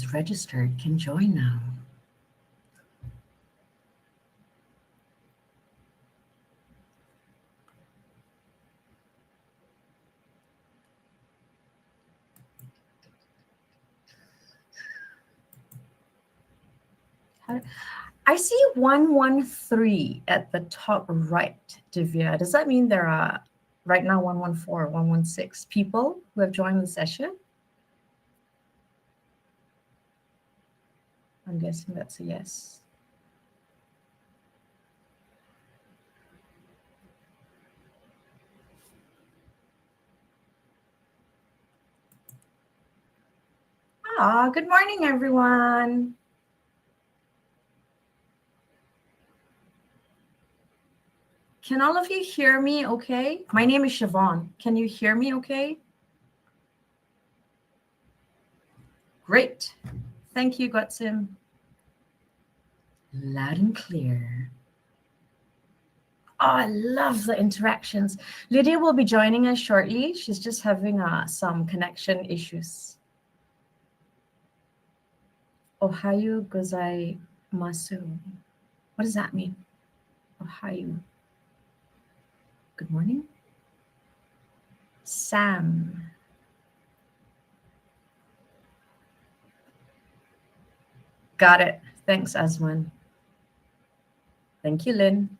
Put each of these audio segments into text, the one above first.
who's registered can join now. I see 113 at the top right, Divya. Does that mean there are right now 114, 116 people who have joined the session? I'm guessing that's a yes. Good morning, everyone. Can all of you hear me okay? My name is Chevonne. Can you hear me okay? Great. Thank you, Gotsim. Loud and clear. Oh, I love the interactions. Lidia will be joining us shortly. She's just having some connection issues. Ohayo gozaimasu. What does that mean? Ohayo. Good morning. Sam. Got it. Thanks, Asman. Thank you, Lynn.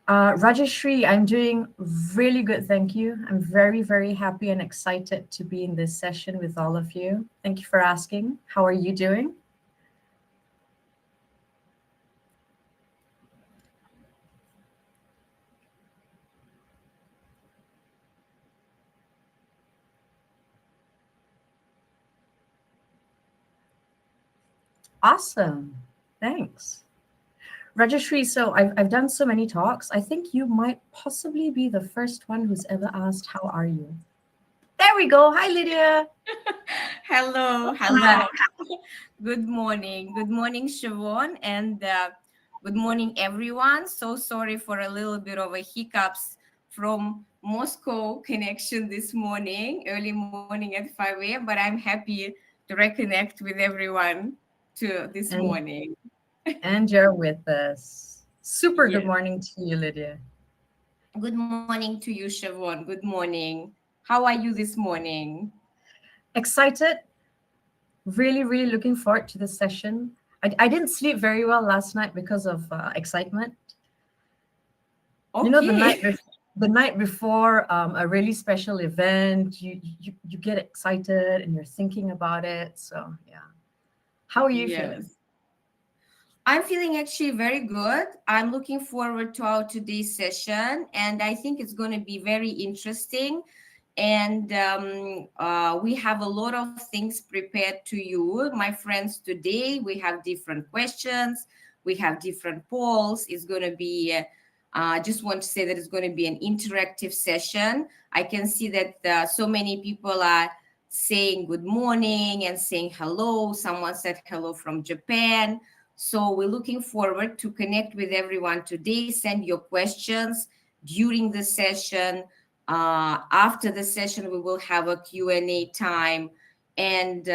Rajashri, I'm doing really good, thank you. I'm very, very happy and excited to be in this session with all of you. Thank you for asking. How are you doing? Awesome. Thanks. Rajashri, so I've done so many talks. I think you might possibly be the first one who's ever asked, how are you? There we go. Hi, Lidia. Hello. Good morning. Good morning, Chevonne, and good morning, everyone. So sorry for a little bit of a hiccups from Moscow connection this morning, early morning at 5 a.m., but I'm happy to reconnect with everyone this morning. And you're with us. Super Yes. good morning to you, Lidia. Good morning to you, Chevonne. Good morning. How are you this morning? Excited. Really, really looking forward to this session. I didn't sleep very well last night because of excitement. Okay. You know, the night before a really special event, you get excited and you're thinking about it. So yeah. How are you feeling? I'm feeling actually very good. I'm looking forward to our today's session, and I think it's going to be very interesting. And we have a lot of things prepared to you, my friends. Today we have different questions, we have different polls. It's going to be just want to say that it's going to be an interactive session. I can see that so many people are saying good morning and saying hello. Someone said hello from Japan. So we're looking forward to connect with everyone today. Send your questions during the session. After the session, we will have a Q&A time. And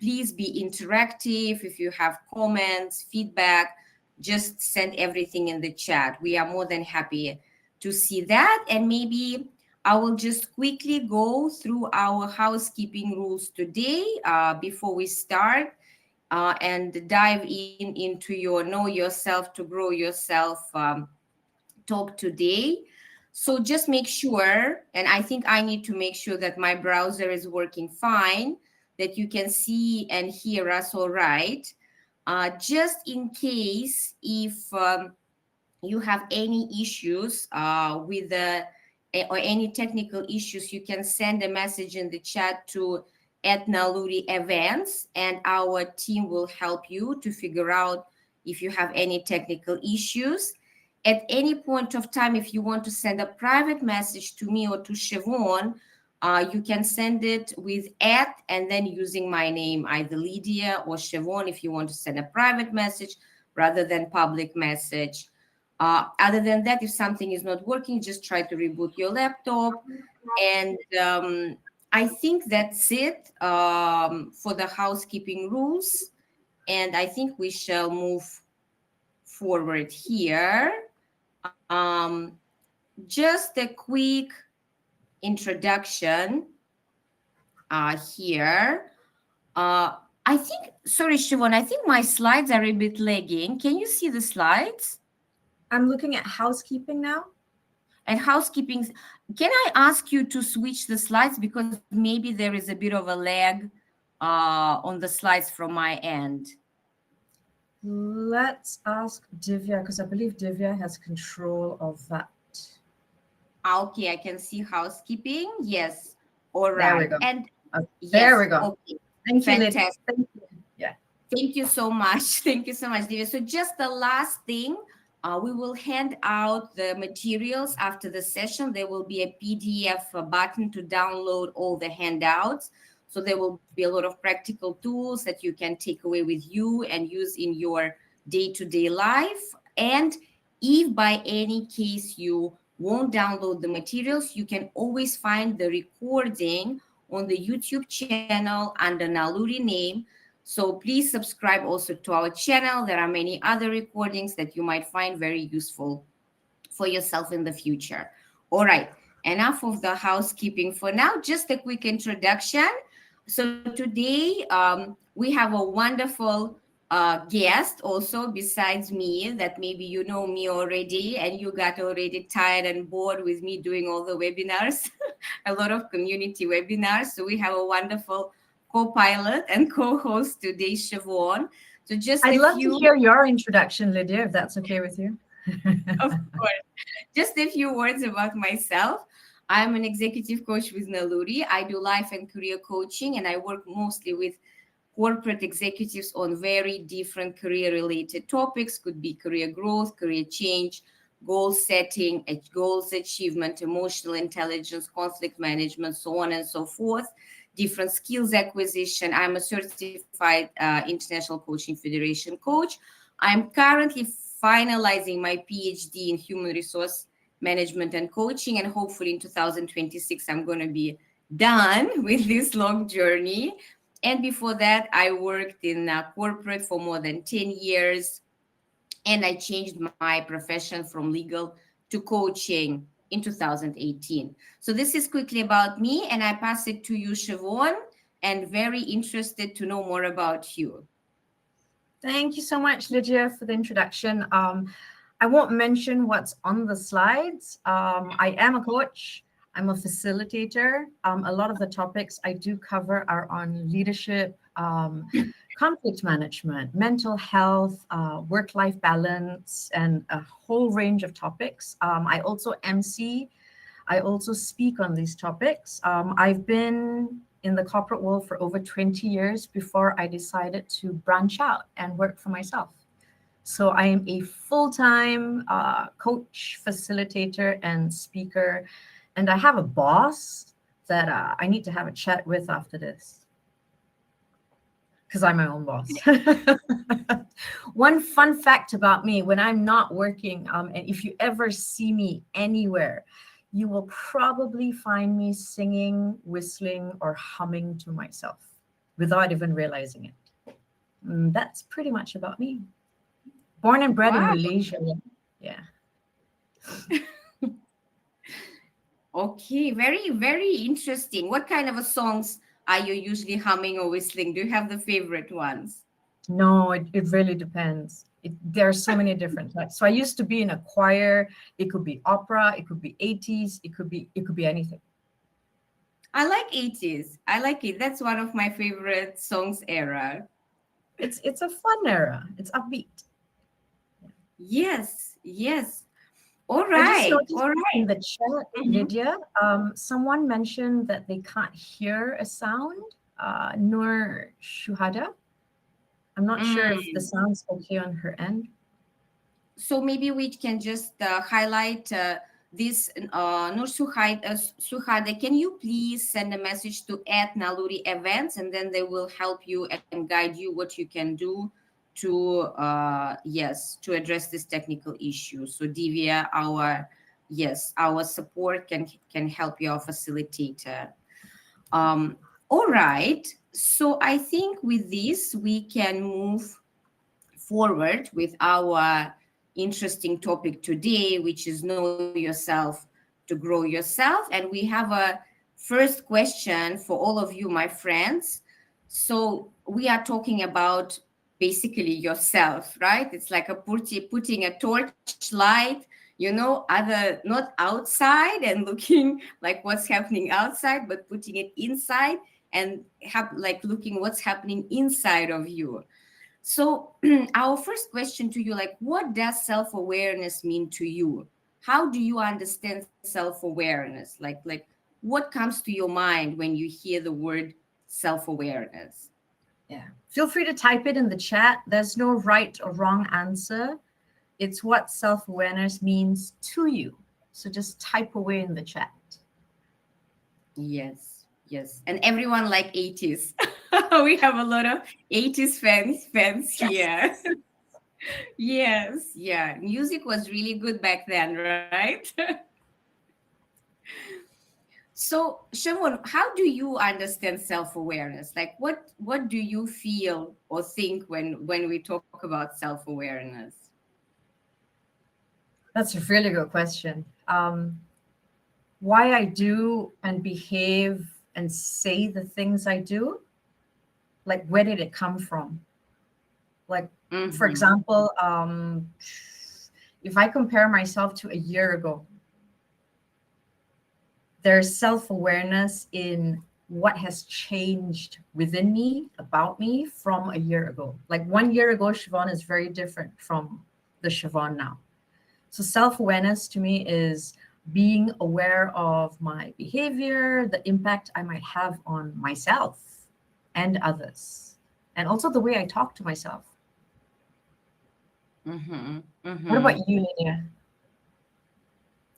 please be interactive. If you have comments, feedback, just send everything in the chat. We are more than happy to see that. And maybe I will just quickly go through our housekeeping rules today before we start. And dive into your Know Yourself to Grow Yourself talk today. So just make sure, and I think I need to make sure that my browser is working fine, that you can see and hear us all right. Just in case if you have any issues with or any technical issues, you can send a message in the chat to @Naluri Events, and our team will help you to figure out if you have any technical issues. At any point of time, if you want to send a private message to me or to Chevonne, you can send it with and then using my name, either Lidia or Chevonne, if you want to send a private message rather than public message. Other than that, if something is not working, just try to reboot your laptop. And I think that's it for the housekeeping rules. And I think we shall move forward here. Just a quick introduction here. I think, sorry, Chevonne, I think my slides are a bit lagging. Can you see the slides? I'm looking at housekeeping now. And housekeeping, can I ask you to switch the slides because maybe there is a bit of a lag on the slides from my end? Let's ask Divya, because I believe Divya has control of that. Okay, I can see housekeeping. Yes. All There we right. go. And There yes, we go. okay. Thank you, Lidia. Fantastic. Thank you. Yeah. Thank you so much. Thank you so much, Divya. So just the last thing, we will hand out the materials after the session. There will be a PDF button to download all the handouts. So there will be a lot of practical tools that you can take away with you and use in your day-to-day life. And if by any case you won't download the materials, you can always find the recording on the YouTube channel under Naluri name. So please subscribe also to our channel. There are many other recordings that you might find very useful for yourself in the future. All right, enough of the housekeeping for now. Just a quick introduction. So today we have a wonderful guest also besides me that maybe you know me already and you got already tired and bored with me doing all the webinars, a lot of community webinars. So we have a wonderful co-pilot and co-host today, Chevonne. So just I'd a love to few, hear your introduction, Lydia, if that's okay with you. of course, just a few words about myself. I'm an executive coach with Naluri. I do life and career coaching, and I work mostly with corporate executives on very different career related topics. Could be career growth, career change, goal setting, goals achievement, emotional intelligence, conflict management, so on and so forth, different skills acquisition. I'm a certified International Coaching Federation coach. I'm currently finalizing my PhD in human resource management and coaching, and hopefully in 2026 I'm going to be done with this long journey. And before that, I worked in corporate for more than 10 years. And I changed my profession from legal to coaching in 2018. So this is quickly about me. And I pass it to you, Chevonne, and very interested to know more about you. Thank you so much, Lydia, for the introduction. I won't mention what's on the slides. I am a coach. I'm a facilitator. A lot of the topics I do cover are on leadership, conflict management, mental health, work-life balance, and a whole range of topics. I also MC. I also speak on these topics. I've been in the corporate world for over 20 years before I decided to branch out and work for myself. So I am a full-time coach, facilitator, and speaker. And I have a boss that I need to have a chat with after this because I'm my own boss. One fun fact about me, when I'm not working, and if you ever see me anywhere, you will probably find me singing, whistling, or humming to myself without even realizing it. That's pretty much about me. Born and bred in Wow. Malaysia. Yeah. Okay, very, very interesting. What kind of a songs are you usually humming or whistling? Do you have the favorite ones? No, it really depends. There are so many different types. So I used to be in a choir. It could be opera. It could be 80s. It could be anything. I like 80s. I like it. That's one of my favorite songs era. It's a fun era. It's upbeat. Yes, yes. All I just right, noticed all in right. the chat, Mhm. Lydia, someone mentioned that they can't hear a sound. Nur Shuhada. I'm not sure if the Mm. sound's okay on her end. So maybe we can just highlight this Nur Suhada. Can you please send a message to at Naluri Events, and then they will help you and guide you what you can do to yes, to address this technical issue. So Divya, our, yes, our support can help you, our facilitator. All right. So I think with this, we can move forward with our interesting topic today, which is know yourself to grow yourself. And we have a first question for all of you, my friends. So we are talking about basically yourself, right? It's like putting a torchlight, other not outside and looking like what's happening outside, but putting it inside and have like looking what's happening inside of you. So, our first question to you, like, what does self awareness mean to you? How do you understand self awareness? Like, what comes to your mind when you hear the word self awareness? Yeah. Feel free to type it in the chat. There's no right or wrong answer. It's what self awareness means to you. So just type away in the chat. Yes, yes, and everyone like 80s. We have a lot of 80s fans Yes. here. Yes, yeah. Music was really good back then, right? So, Chevonne, how do you understand self-awareness? Like, what do you feel or think when we talk about self-awareness? That's a really good question. Why I do and behave and say the things I do, like where did it come from? Like, for Mm-hmm. example, if I compare myself to a year ago, there's self-awareness in what has changed within me, about me from a year ago. Like 1 year ago, Chevonne is very different from the Chevonne now. So self-awareness to me is being aware of my behavior, the impact I might have on myself and others, and also the way I talk to myself. Mm-hmm. What about Mm-hmm. you, Lidia?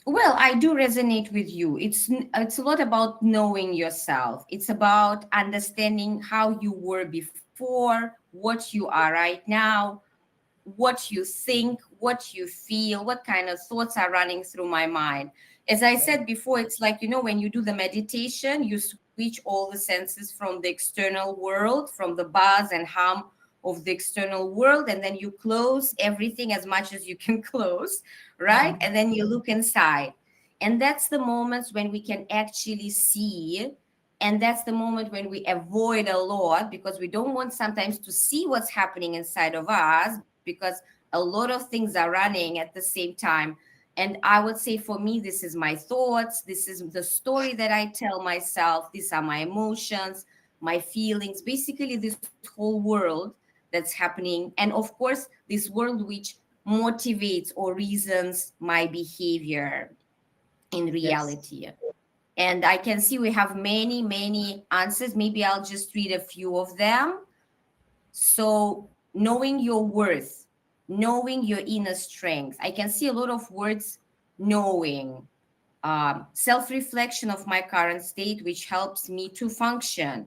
Well, I do resonate with you. It's a lot about knowing yourself. It's about understanding how you were before, what you are right now, what you think, what you feel, what kind of thoughts are running through my mind. As I said before, it's like, when you do the meditation, you switch all the senses from the external world, from the buzz and hum of the external world, and then you close everything as much as you can close, right? Mhm. And then you look inside. And that's the moments when we can actually see. And that's the moment when we avoid a lot because we don't want sometimes to see what's happening inside of us because a lot of things are running at the same time. And I would say for me, this is my thoughts, this is the story that I tell myself, these are my emotions, my feelings, basically this whole world that's happening. And of course, this world which motivates or reasons my behavior in Yes. reality. And I can see we have many, many answers. Maybe I'll just read a few of them. So, knowing your worth, knowing your inner strength. I can see a lot of words knowing, self reflection of my current state, which helps me to function,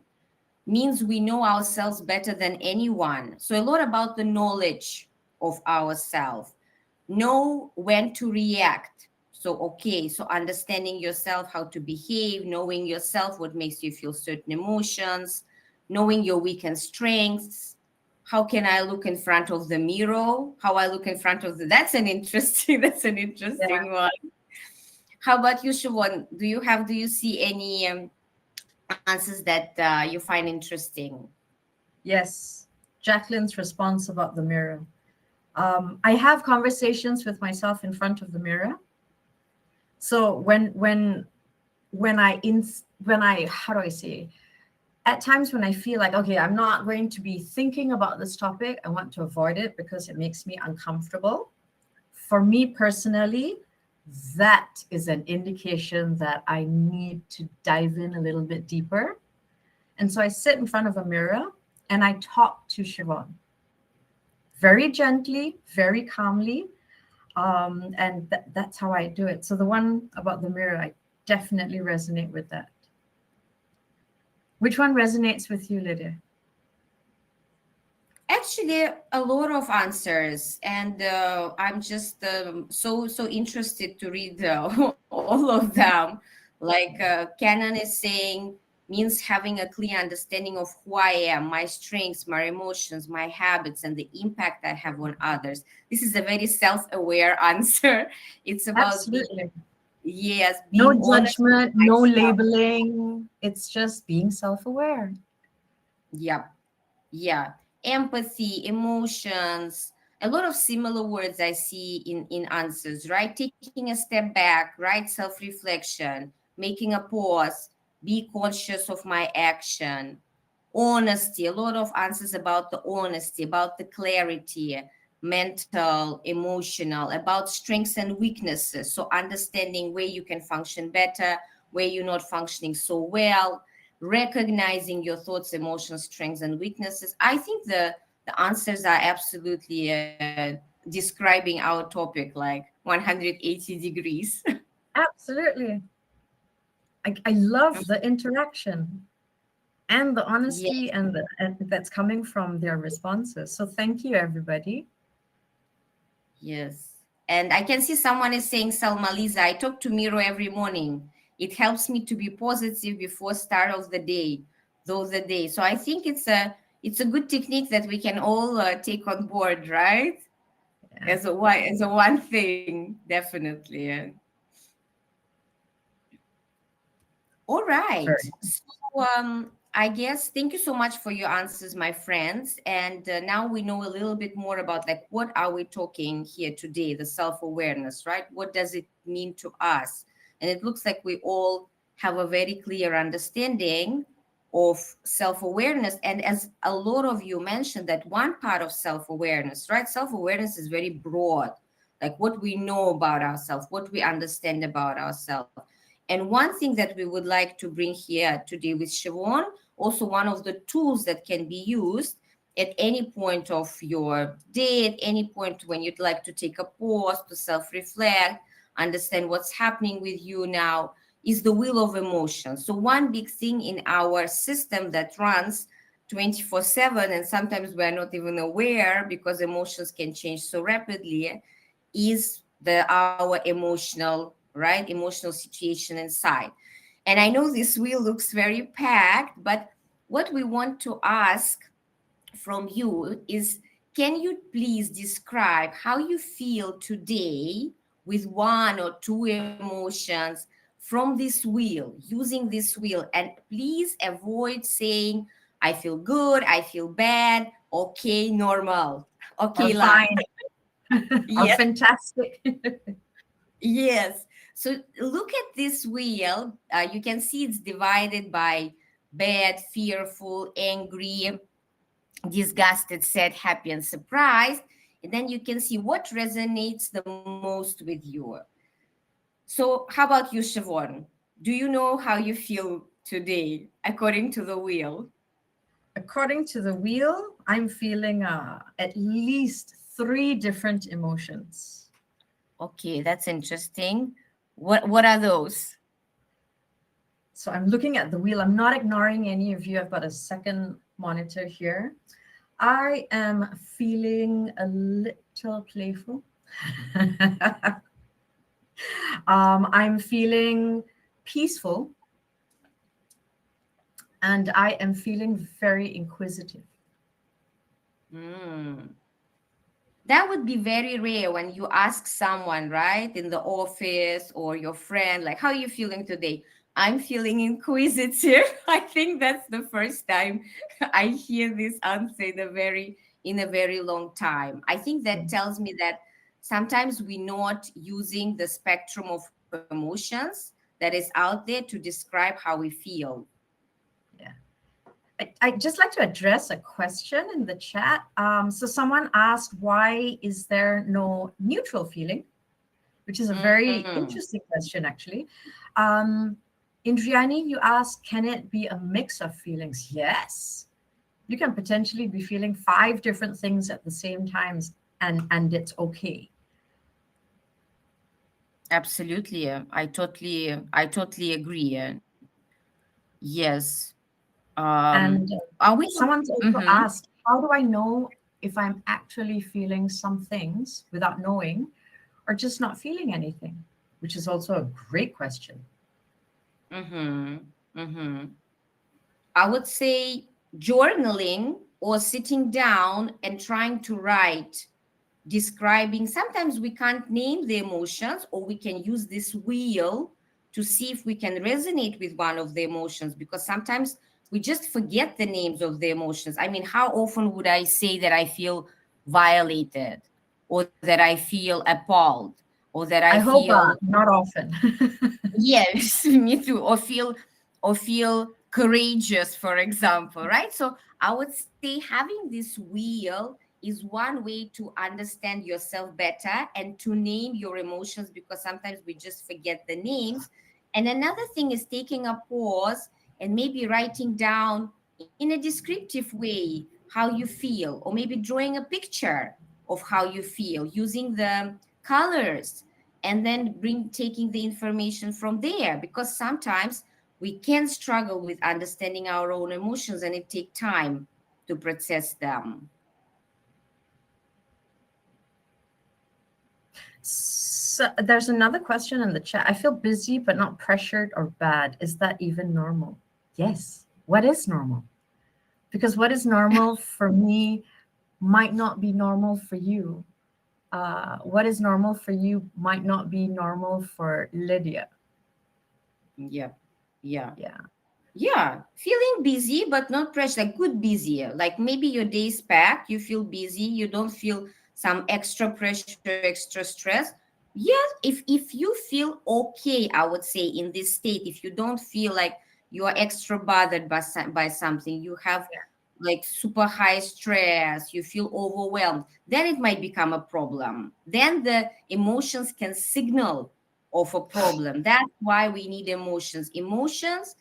means we know ourselves better than anyone. So, a lot about the knowledge of ourselves. Know when to react. So, okay, so understanding yourself, how to behave, knowing yourself, what makes you feel certain emotions, knowing your weak and strengths. How can I look in front of the mirror? How I look in front of the that's an interesting that's an Yeah. interesting one. How about you, Siobhan? Do you see any answers that you find interesting? Yes. Jacqueline's response about the mirror. I have conversations with myself in front of the mirror. So when I how do I say, at times when I feel like, okay, I'm not going to be thinking about this topic, I want to avoid it because it makes me uncomfortable. For me personally, that is an indication that I need to dive in a little bit deeper. And so I sit in front of a mirror and I talk to Chevonne very gently, very calmly. And that's how I do it. So the one about the mirror, I definitely resonate with that. Which one resonates with you, Lydia? Actually, a lot of answers, and I'm just so interested to read all of them. Like Canon is saying, means having a clear understanding of who I am, my strengths, my emotions, my habits, and the impact I have on others. This is a very self-aware answer. It's about being, Absolutely. yes, No being honest with judgment, no myself. labeling. It's just being self aware. Yep. Yeah, empathy, emotions, a lot of similar words I see in answers, right? Taking a step back, right? Self-reflection, making a pause, be conscious of my action, honesty, a lot of answers about the honesty, about the clarity, mental, emotional, about strengths and weaknesses. So understanding where you can function better, where you're not functioning so well, recognizing your thoughts, emotions, strengths, and weaknesses. I think the answers are absolutely describing our topic like 180 degrees. Absolutely. I love the interaction and the Yes, honesty and that's coming from their responses. So thank you, everybody. yes. And I can see someone is saying, Salma Lisa, I talk to Miro every morning. It helps me to be positive before start of the day, though the day. So I think it's a good technique that we can all take on board, right? Yeah, As a one thing, definitely. Yeah. All right. very. So I guess thank you so much for your answers, my friends. And now we know a little bit more about like what are we talking here today, the self-awareness, right? What does it mean to us? And it looks like we all have a very clear understanding of self-awareness. And as a lot of you mentioned, that one part of self-awareness, right? Self-awareness is very broad, like what we know about ourselves, what we understand about ourselves. And one thing that we would like to bring here today with Chevonne, also one of the tools that can be used at any point of your day, at any point when you'd like to take a pause, to self reflect, understand what's happening with you now, is the wheel of emotion. So, one big thing in our system that runs 24/7, and sometimes we're not even aware because emotions can change so rapidly, is our emotional, right, emotional situation inside. And I know this wheel looks very packed, but what we want to ask from you is, can you please describe how you feel today with one or two emotions from this wheel, using this wheel? And please avoid saying, I feel good, I feel bad, okay, normal, Or okay, like. fine. Or Yes. fantastic. Yes. So look at this wheel. You can see it's divided by bad, fearful, angry, disgusted, sad, happy, and surprised. And then you can see what resonates the most with you. So, how about you, Chevonne? Do you know how you feel today according to the wheel? According to the wheel, I'm feeling at least three different emotions. Okay, that's interesting. What are those? So I'm looking at the wheel. I'm not ignoring any of you. I've got a second monitor here. I am feeling a little playful. I'm feeling peaceful and I am feeling very inquisitive. Hmm. That would be very rare when you ask someone, right, in the office or your friend, like, how are you feeling today? I'm feeling inquisitive. I think that's the first time I hear this answer in a very long time. I think that tells me that sometimes we're not using the spectrum of emotions that is out there to describe how we feel. Yeah. I'd just like to address a question in the chat. So someone asked, why is there no neutral feeling? Which is a very Mm. interesting question, actually. Um, Indriani, you asked, can it be a mix of feelings? Yes. You can potentially be feeling five different things at the same times, and it's okay. Absolutely. I totally agree. Yes. And Are we? someone's also Mm-hmm. asked, how do I know if I'm actually feeling some things without knowing or just not feeling anything? Which is also a great question. Mm-hmm. Mm-hmm. I would say journaling or sitting down and trying to write, describing. Sometimes we can't name the emotions, or we can use this wheel to see if we can resonate with one of the emotions, because sometimes we just forget the names of the emotions. I mean, how often would I say that I feel violated, or that I feel appalled, or that I I hope feel, not often. yes, me too, or feel courageous, for example, right? So I would say having this wheel is one way to understand yourself better and to name your emotions, because sometimes we just forget the names. And another thing is taking a pause and maybe writing down in a descriptive way how you feel, or maybe drawing a picture of how you feel using the colors, and then bring taking the information from there, because sometimes we can struggle with understanding our own emotions and it take time to process them. So there's another question in the chat. I feel busy but not pressured or bad. Is that even normal? Yes. What is normal? Because what is normal for me might not be normal for you. What is normal for you might not be normal for Lydia. Yeah, yeah, Yeah. yeah, feeling busy but not pressure, like good busy, like maybe your day's packed, you feel busy, you don't feel some extra pressure, extra stress. Yes, if you feel okay, I would say, in this state, if you don't feel like you are extra bothered by by something, you have like super high stress, you feel overwhelmed, then it might become a problem. Then the emotions can signal of a problem. That's why we need emotions. Emotions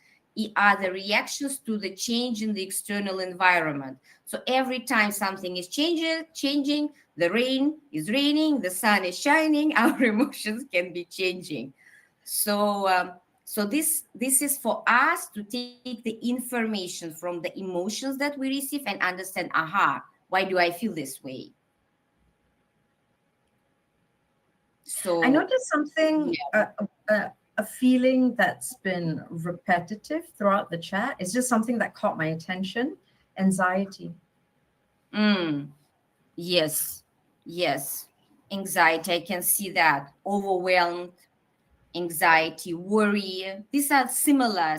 are the reactions to the change in the external environment. So every time something is changing, the rain is raining, the sun is shining, our emotions can be changing. So so this is for us to take the information from the emotions that we receive and understand, aha, why do I feel this way? I So noticed something, yeah. a feeling that's been repetitive throughout the chat. It's just something that caught my attention. Anxiety. Mm, yes, yes. Anxiety, I can see that. Overwhelmed, anxiety, worry. These are similar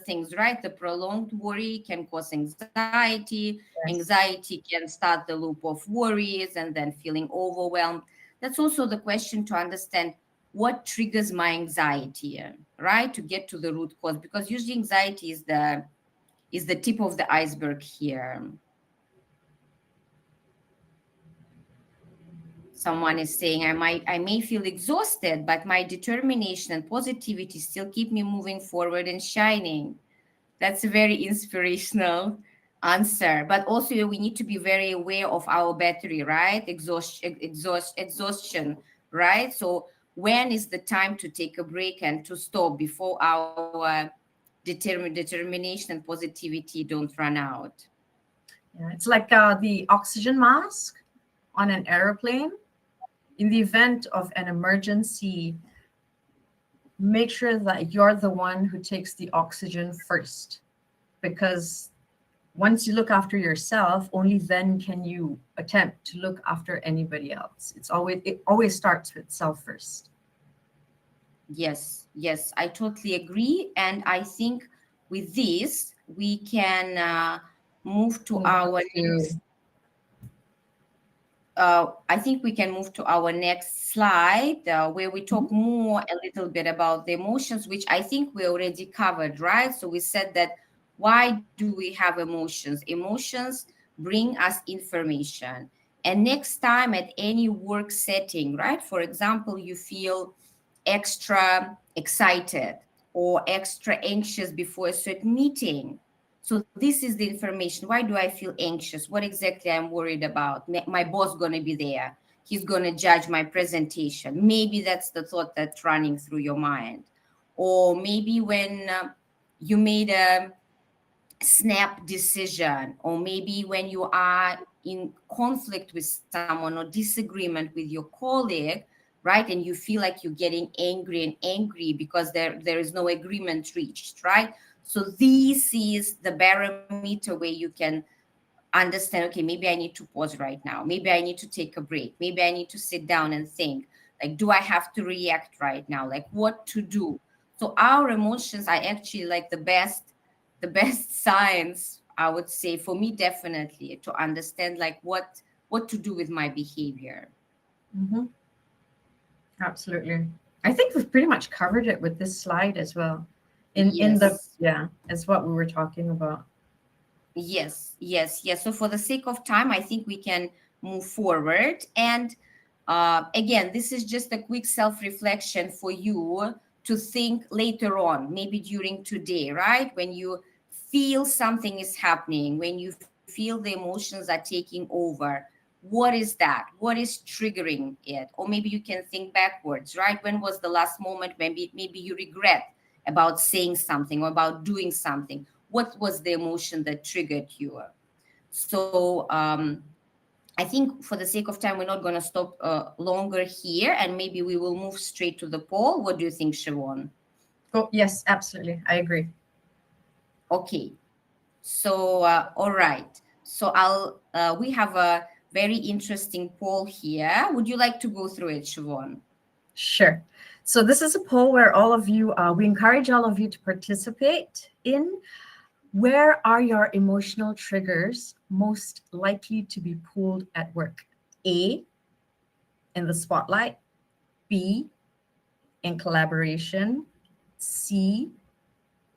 things, right? The prolonged worry can cause anxiety. Yes. Anxiety can start the loop of worries and then feeling overwhelmed. That's also the question to understand what triggers my anxiety, right? To get to the root cause, because usually anxiety is the tip of the iceberg here. Someone is saying, I may feel exhausted, but my determination and positivity still keep me moving forward and shining. That's a very inspirational answer. But also we need to be very aware of our battery, right? Exhaustion, right? So when is the time to take a break and to stop before our determination and positivity don't run out? Yeah, it's like the oxygen mask on an airplane. In the event of an emergency, make sure that you're the one who takes the oxygen first. Because once you look after yourself, only then can you attempt to look after anybody else. It always starts with self first. Yes, yes, I totally agree. And I think with this, we can move to Move on our to next. I think we can move to our next slide where we talk more a little bit about the emotions, which I think we already covered, right? So we said that why do we have emotions? Emotions bring us information. And next time at any work setting, right? For example, you feel extra excited or extra anxious before a certain meeting. So this is the information. Why do I feel anxious? What exactly I'm worried about? My boss going to be there. He's going to judge my presentation. Maybe that's the thought that's running through your mind. Or maybe when you made a snap decision, or maybe when you are in conflict with someone or disagreement with your colleague, right, and you feel like you're getting angry and angry because there is no agreement reached, right? So this is the barometer where you can understand, okay, maybe I need to pause right now, maybe I need to take a break, maybe I need to sit down and think, like, do I have to react right now, like what to do. So our emotions are actually like the best science, I would say, for me, definitely, to understand like what to do with my behavior. Hmm. Absolutely. I think we've pretty much covered it with this slide as well. In the Yes. yeah, as what we were talking about. Yes, yes, yes. So, for the sake of time, I think we can move forward. And again, this is just a quick self reflection for you to think later on, maybe during today, right? When you feel something is happening, when you feel the emotions are taking over, what is that? What is triggering it? Or maybe you can think backwards, right? When was the last moment maybe you regret about saying something or about doing something? What was the emotion that triggered you? So I think for the sake of time, we're not going to stop longer here, and maybe we will move straight to the poll. What do you think, Chevonne? Oh, yes, absolutely. I agree. Okay. So all right. So I'll we have a very interesting poll here. Would you like to go through it, Chevonne? Sure. So this is a poll where all of you, we encourage all of you to participate in. Where are your emotional triggers most likely to be pulled at work? A, in the spotlight. B, in collaboration. C,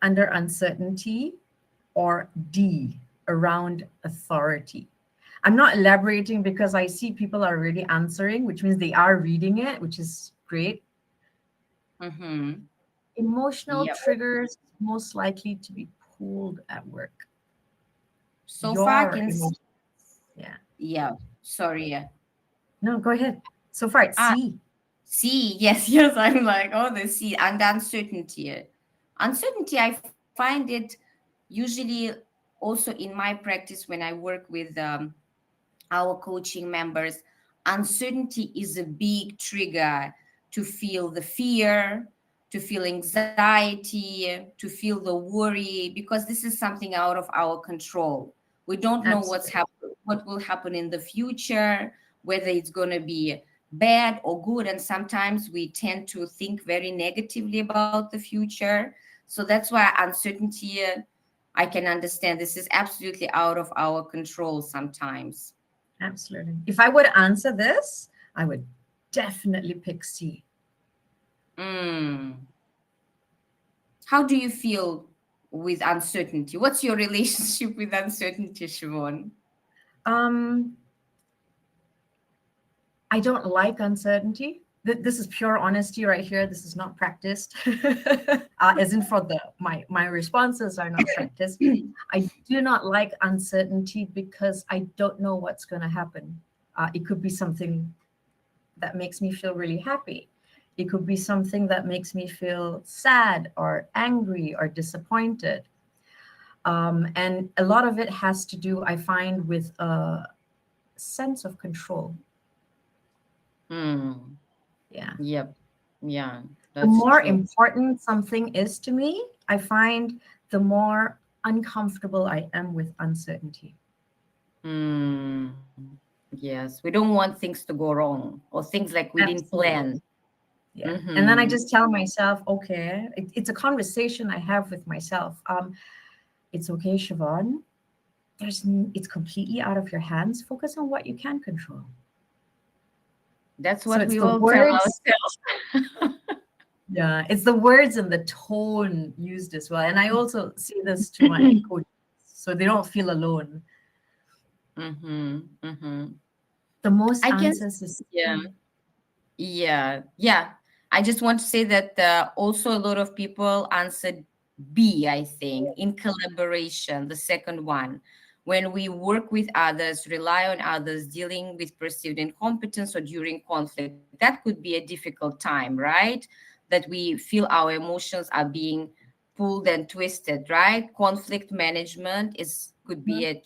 under uncertainty. Or D, around authority. I'm not elaborating because I see people are already answering, which means they are reading it, which is great. Mm-hmm. Emotional Yeah. triggers most likely to be pulled at work. So far, I Your can see. emotion. Yeah. Yeah. Sorry. Yeah. No, go ahead. So far, it's Ah, C. C. Yes. Yes. I'm like, oh, the C and the uncertainty. Uncertainty, I find it usually also in my practice when I work with our coaching members. Uncertainty is a big trigger to feel the fear, to feel anxiety, to feel the worry, because this is something out of our control. We don't know Absolutely. what will happen in the future, whether it's going to be bad or good. And sometimes we tend to think very negatively about the future. So that's why uncertainty, I can understand, this is absolutely out of our control sometimes. Absolutely. If I would answer this, I would definitely pick C. Mm. How do you feel with uncertainty? What's your relationship with uncertainty, Siobhan? Um, I don't like uncertainty. This is pure honesty right here. This is not practiced. As in for the my responses are not practiced. I do not like uncertainty because I don't know what's going to happen. It could be something that makes me feel really happy. It could be something that makes me feel sad or angry or disappointed. And a lot of it has to do, I find, with a sense of control. Hmm. Yeah. Yep. Yeah, The that's more true. important something is to me, I find the more uncomfortable I am with uncertainty. Hmm. Yes, we don't want things to go wrong or things like we didn't Absolutely. plan. Yeah. And then I Mm-hmm. just tell myself, okay, it's a conversation I have with myself. It's okay, Siobhan. It's completely out of your hands. Focus on what you can control. That's So what it's we the all tell words. ourselves. Yeah, it's the words and the tone used as well. And I also see this to my coaches, so they don't feel alone. Mm-hmm. Mm-hmm. The most I can, answers is yeah. C. Yeah, yeah. I just want to say that also a lot of people answered B, I think, in collaboration, the second one. When we work with others, rely on others, dealing with perceived incompetence or during conflict, that could be a difficult time, right? That we feel our emotions are being pulled and twisted, right? Conflict management is could be Mhm. a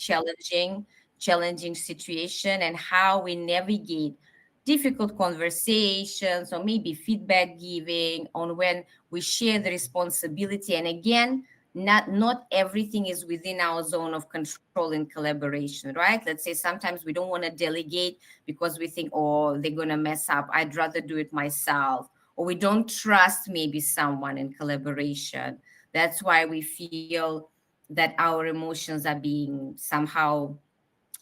challenging situation, and how we navigate difficult conversations or maybe feedback giving on when we share the responsibility, and again not everything is within our zone of control in collaboration, right? Let's say sometimes we don't want to delegate because we think, oh, they're going to mess up, I'd rather do it myself, or we don't trust maybe someone in collaboration. That's why we feel that our emotions are being somehow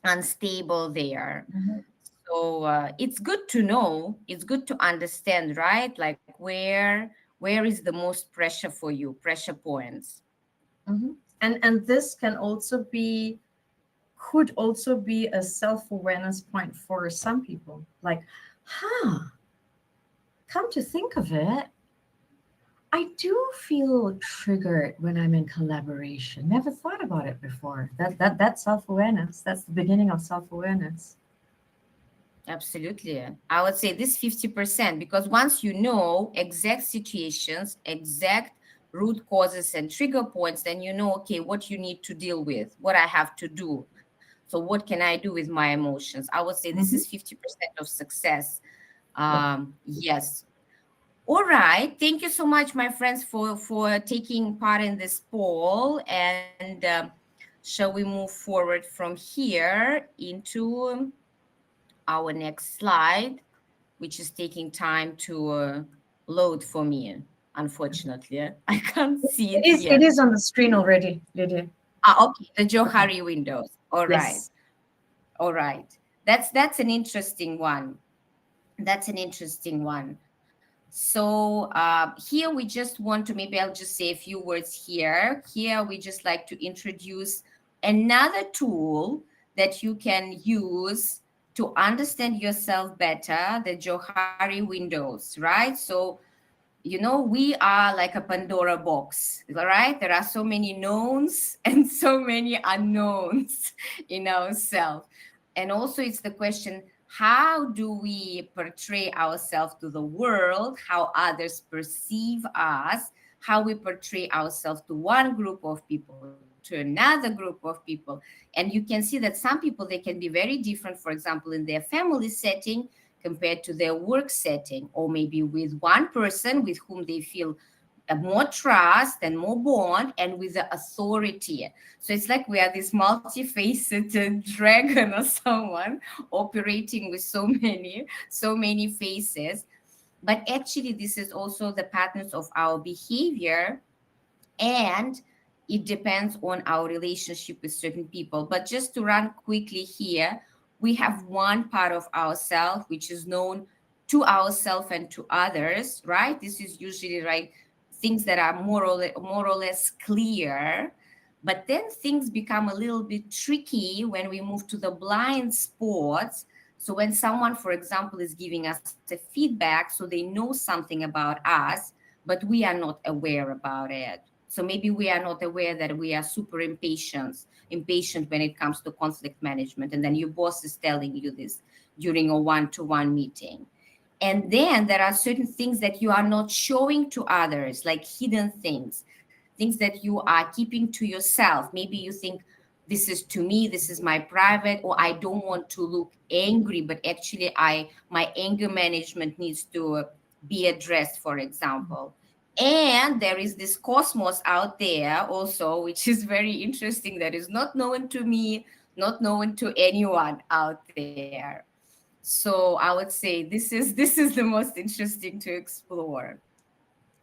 unstable there. Mhm. So it's good to know, it's good to understand, right? Like where is the most pressure for you, pressure points. And this can also be, could also be a self-awareness point for some people. Like, huh, come to think of it, I do feel triggered when I'm in collaboration. Never thought about it before. That's self-awareness. That's the beginning of self-awareness. Absolutely. I would say this 50%, because once you know exact situations, exact root causes and trigger points, then you know, okay, what you need to deal with, what I have to do. So what can I do with my emotions? I would say this is Hmm. 50% of success. Yeah. Yes. All right. Thank you so much, my friends, for taking part in this poll. And shall we move forward from here into our next slide, which is taking time to load for me. Unfortunately, I can't see It it is. It yet. is on the screen already, Lydia. Okay, the Okay. Johari windows. All right, Yes. all right. That's an interesting one. That's an interesting one. So here we just want to, maybe I'll just say a few words here. Here we just like to introduce another tool that you can use to understand yourself better, the Johari windows, right? So we are like a Pandora box, right? There are so many knowns and so many unknowns in ourselves. And also, it's the question, how do we portray ourselves to the world, how others perceive us, how we portray ourselves to one group of people, to another group of people. And you can see that some people, they can be very different, for example, in their family setting compared to their work setting, or maybe with one person with whom they feel more trust and more bond, and with the authority. So it's like we are this multi-faceted dragon or someone operating with so many faces. But actually, this is also the patterns of our behavior, and it depends on our relationship with certain people. But just to run quickly here, we have one part of ourselves which is known to ourselves and to others, right? This is usually, right, things that are more or less clear. But then things become a little bit tricky when we move to the blind spots. So when someone, for example, is giving us a feedback, so they know something about us, but we are not aware about it. So maybe we are not aware that we are super impatient when it comes to conflict management. And then your boss is telling you this during a one-to-one meeting. And then there are certain things that you are not showing to others, like hidden things that you are keeping to yourself. Maybe you think, this is to me, this is my private, or I don't want to look angry, but actually my anger management needs to be addressed, for example. And there is this cosmos out there also, which is very interesting, that is not known to me, not known to anyone out there. So I would say this is the most interesting to explore.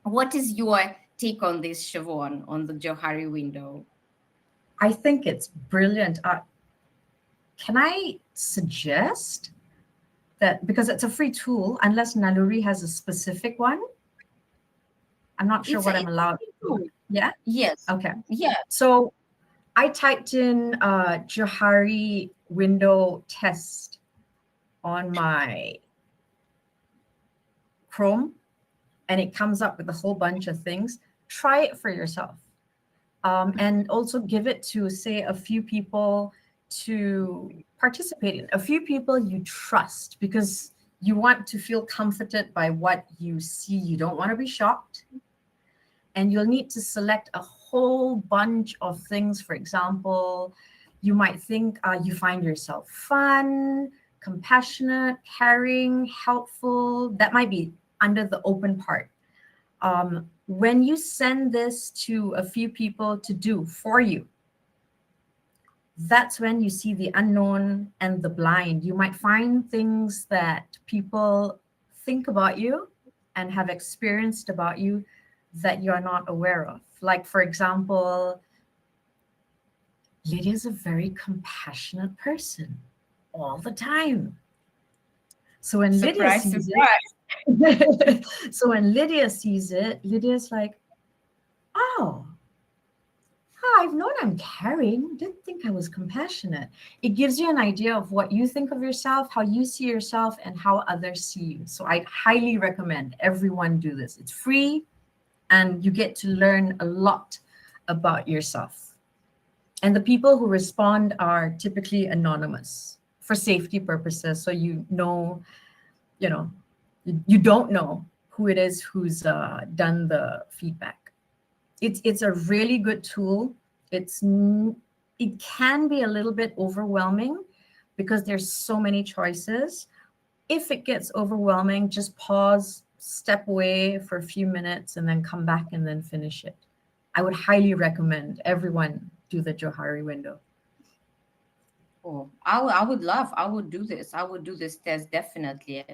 What is your take on this, Chevonne, on the Johari window? I think it's brilliant. Can I suggest that, because it's a free tool, unless Naluri has a specific one, I'm not sure what I'm It's a allowed. free tool. Yeah. Yes. Okay. Yeah. So I typed in Johari window test on my Chrome, and it comes up with a whole bunch of things. Try it for yourself. And also give it to, say, a few people to participate in, a few people you trust, because you want to feel comforted by what you see. You don't want to be shocked. And you'll need to select a whole bunch of things. For example, you might think you find yourself fun, compassionate, caring, helpful. That might be under the open part. when you send this to a few people to do for you, that's when you see the unknown and the blind. You might find things that people think about you and have experienced about you that you're not aware of. Like, for example, Lydia's a very compassionate person all the time. So when Lydia Surprise, sees surprise. it, so when Lydia sees it, Lydia's like, oh, I've known I'm caring. Didn't think I was compassionate. It gives you an idea of what you think of yourself, how you see yourself, and how others see you. So I highly recommend everyone do this. It's free, and you get to learn a lot about yourself. And the people who respond are typically anonymous for safety purposes. So you know, you don't know who it is who's done the feedback. It's a really good tool. It can be a little bit overwhelming because there's so many choices. If it gets overwhelming, just pause, step away for a few minutes, and then come back and then finish it. I would highly recommend everyone do the Johari window. Oh, I would do this. I would do this test definitely.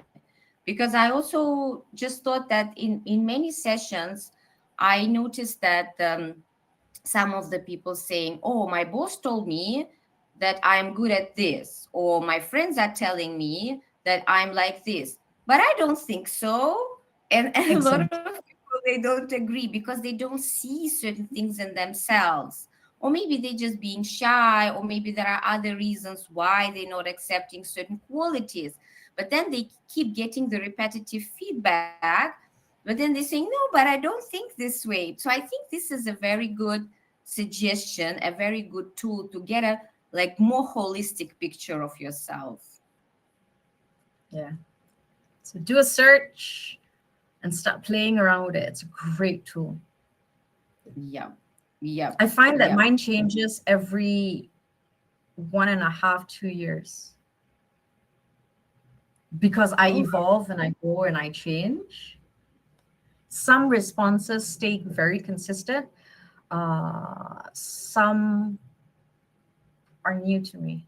Because I also just thought that in many sessions, I noticed that some of the people saying, oh, my boss told me that I'm good at this, or my friends are telling me that I'm like this, but I don't think so. And a lot of Exactly. people, they don't agree because they don't see certain things in themselves. Or maybe they're just being shy, or maybe there are other reasons why they're not accepting certain qualities. But then they keep getting the repetitive feedback, but then they say, no, but I don't think this way. So I think this is a very good suggestion, a very good tool to get a like more holistic picture of yourself. Yeah. So do a search and start playing around with it. It's a great tool. Yeah, yeah, I find that yeah. mine changes every 1.5, 2 years because I Oh, evolve and I grow and I change. Some responses stay very consistent. Some are new to me,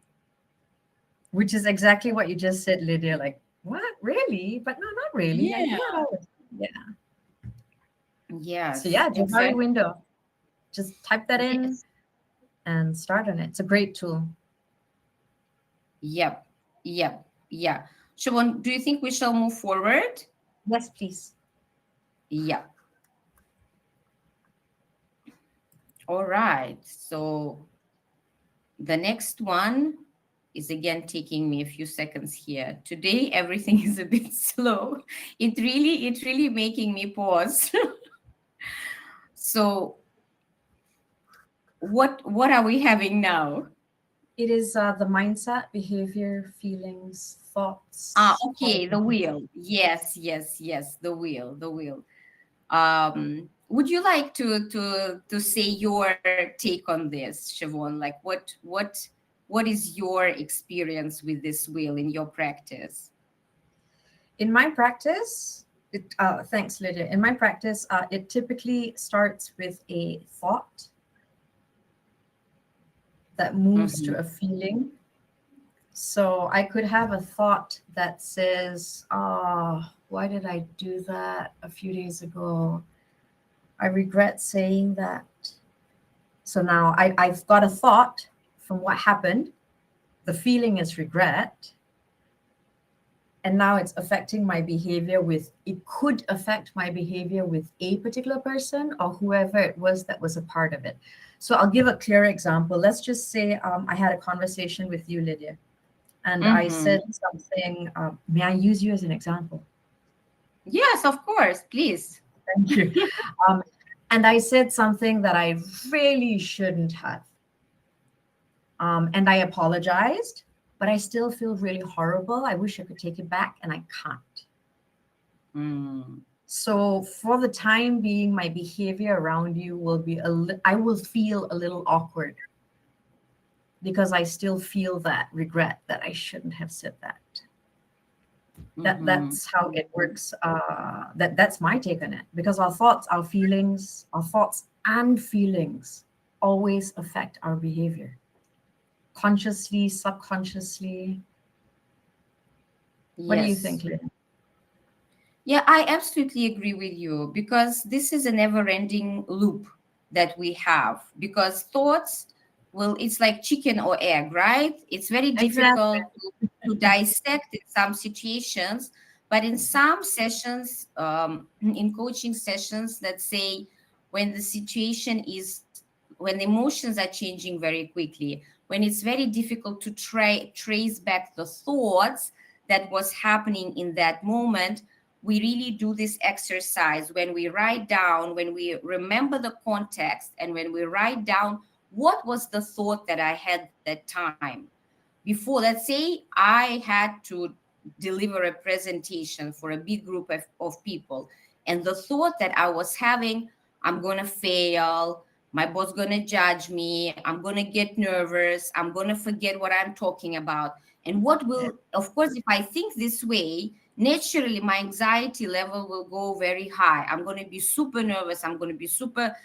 which is exactly what you just said, Lydia. Like, what? Really? But no, not really. I yeah. thought I was. Yeah. So Yes, yeah, Johari exactly. window. Just type that in Yes. and start on it. It's a great tool. Yep. Yep. Yeah. Siobhan, do you think we shall move forward? Yes, please. Yeah. All right. So the next one is again taking me a few seconds here. Today everything is a bit slow. It really making me pause. So what are we having now? It is the mindset, behavior, feelings, Ah, thoughts, okay, the policies. wheel. Yes, yes, yes, the wheel, the wheel. Would you like to say your take on this, Siobhan? Like what is your experience with this wheel in your practice? In my practice, thanks, Lydia. In my practice, it typically starts with a thought that moves Mm-hmm. to a feeling. So I could have a thought that says, oh, why did I do that a few days ago? I regret saying that. So now I've got a thought from what happened. The feeling is regret. And now it's affecting my behavior with, it could affect my behavior with a particular person or whoever it was that was a part of it. So I'll give a clear example. Let's just say I had a conversation with you, Lydia, and I Mm-hmm. said something. May I use you as an example? Yes, of course, please. Thank you. Um, and I said something that I really shouldn't have. And I apologized, but I still feel really horrible. I wish I could take it back, and I can't. Mm. So for the time being, my behavior around you will be I will feel a little awkward because I still feel that regret that I shouldn't have said that. Mm-hmm. That's how it works. That's my take on it, because our thoughts and feelings always affect our behavior, consciously, subconsciously. What do you think, Yes. Lynn? Yeah, I absolutely agree with you because this is a never-ending loop that we have because thoughts will, it's like chicken or egg, right? It's very Exactly. difficult to dissect in some situations, but in some sessions, in coaching sessions, let's say when the situation is, when the emotions are changing very quickly, when it's very difficult to trace back the thoughts that was happening in that moment, we really do this exercise when we write down, when we remember the context, and when we write down what was the thought that I had that time. Before, let's say I had to deliver a presentation for a big group of people, and the thought that I was having, I'm going to fail, my boss going to judge me, I'm going to get nervous, I'm going to forget what I'm talking about. And what Yeah. will, of course, if I think this way, naturally my anxiety level will go very high. I'm going to be super nervous, I'm going to be super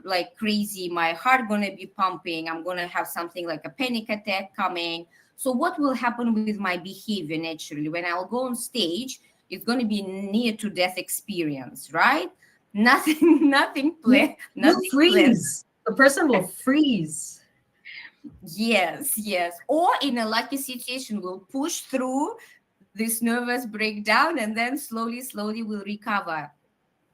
like crazy, my heart going to be pumping, I'm going to have something like a panic attack coming. So what will happen with my behavior naturally when I'll go on stage? It's going to be near to death experience, right? Nothing nothing You planned, will nothing planned. freeze. The person will freeze. Yes, yes. Or in a lucky situation, we'll push through this nervous breakdown and then slowly we'll recover.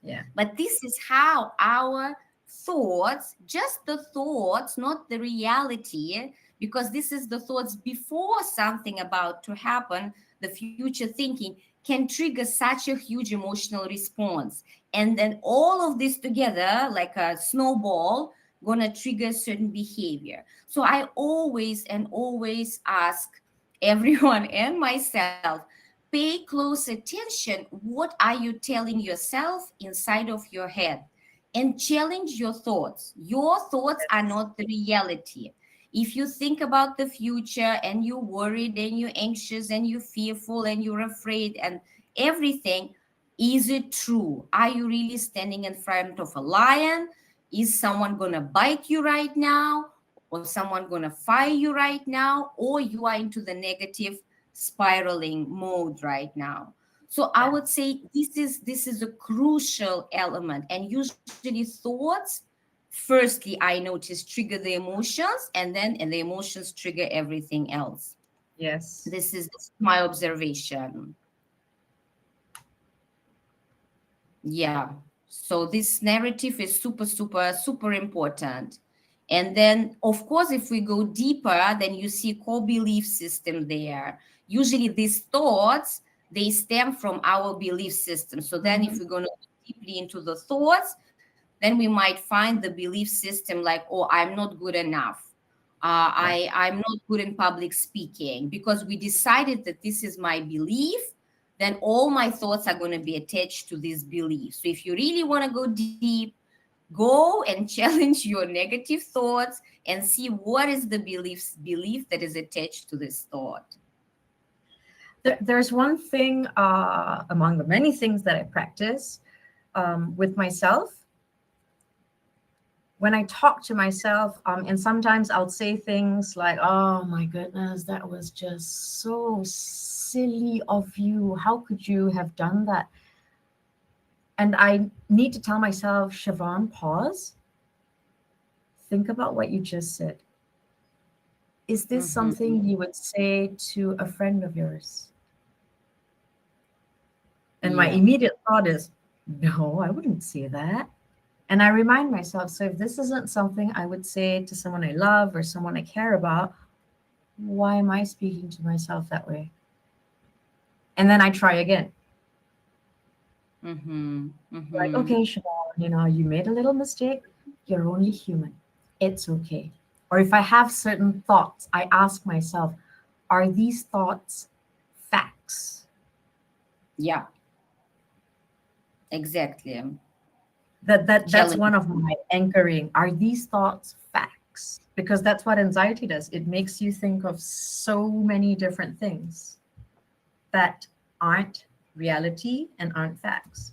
Yeah. But this is how our thoughts, just the thoughts, not the reality, because this is the thoughts before something about to happen, the future thinking can trigger such a huge emotional response. And then all of this together, like a snowball, gonna trigger certain behavior. So I always ask everyone and myself, pay close attention. What are you telling yourself inside of your head? And challenge your thoughts. Your thoughts are not the reality. If you think about the future and you're worried and you're anxious and you're fearful and you're afraid and everything, is it true? Are you really standing in front of a lion? Is someone going to bite you right now? Or someone going to fire you right now? Or you are into the negative spiraling mode right now? So I Yeah. would say this is a crucial element. And usually thoughts, firstly, I notice, trigger the emotions, and the emotions trigger everything else. Yes. This is my observation. Yeah. So this narrative is super important. And then, of course, if we go deeper, then you see core belief system there. Usually these thoughts, they stem from our belief system. So then Mhm. if we're going to go deeply into the thoughts, then we might find the belief system like, oh, I'm not good enough. Yeah. I'm not good in public speaking because we decided that this is my belief, then all my thoughts are going to be attached to this belief. So if you really want to go deep, go and challenge your negative thoughts and see what is the belief that is attached to this thought. There's one thing among the many things that I practice with myself. When I talk to myself, and sometimes I'll say things like, "Oh my goodness, that was just so silly of you. How could you have done that?" And I need to tell myself, Chevonne, pause, think about what you just said. Is this Mm-hmm. something you would say to a friend of yours? And my Yeah. immediate thought is, no, I wouldn't say that. And I remind myself, so if this isn't something I would say to someone I love or someone I care about, why am I speaking to myself that way? And then I try again. Mm-hmm. Like, Mm-hmm. okay, Siobhan, you made a little mistake. You're only human. It's okay. Or if I have certain thoughts, I ask myself, are these thoughts facts? Yeah, exactly. That's Challenge. one of my anchoring. Are these thoughts facts? Because that's what anxiety does. It makes you think of so many different things that aren't reality and aren't facts.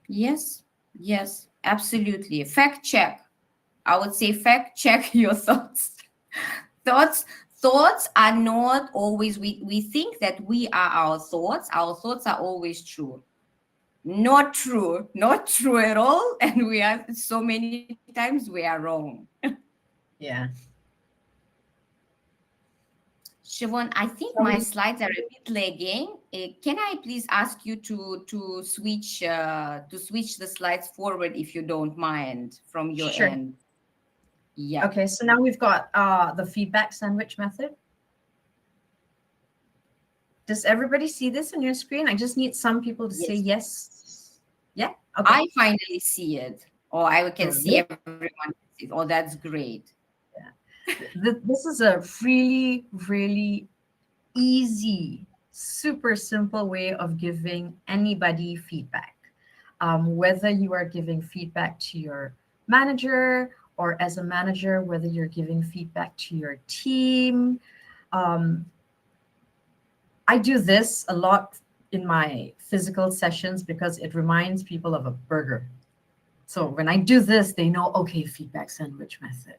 Yes, yes, absolutely. Fact check. I would say fact check your thoughts. thoughts thoughts are not always, we think that we are our thoughts. Our thoughts are always true. Not true, not true at all. And we are, so many times we are wrong. Yeah. Siobhan, I think Shall my we? slides are a bit lagging. Can I please ask you to switch the slides forward if you don't mind from your Sure. end? Yeah. Okay, so now we've got the feedback sandwich method. Does everybody see this on your screen? I just need some people to say Yes. yes. Yeah? Okay. I finally see it, or I can see Great. everyone. Oh, that's great. This is a really, really easy, super simple way of giving anybody feedback. Whether you are giving feedback to your manager or as a manager, whether you're giving feedback to your team. Um, I do this a lot in my physical sessions because it reminds people of a burger. So when I do this, they know, okay, feedback sandwich method.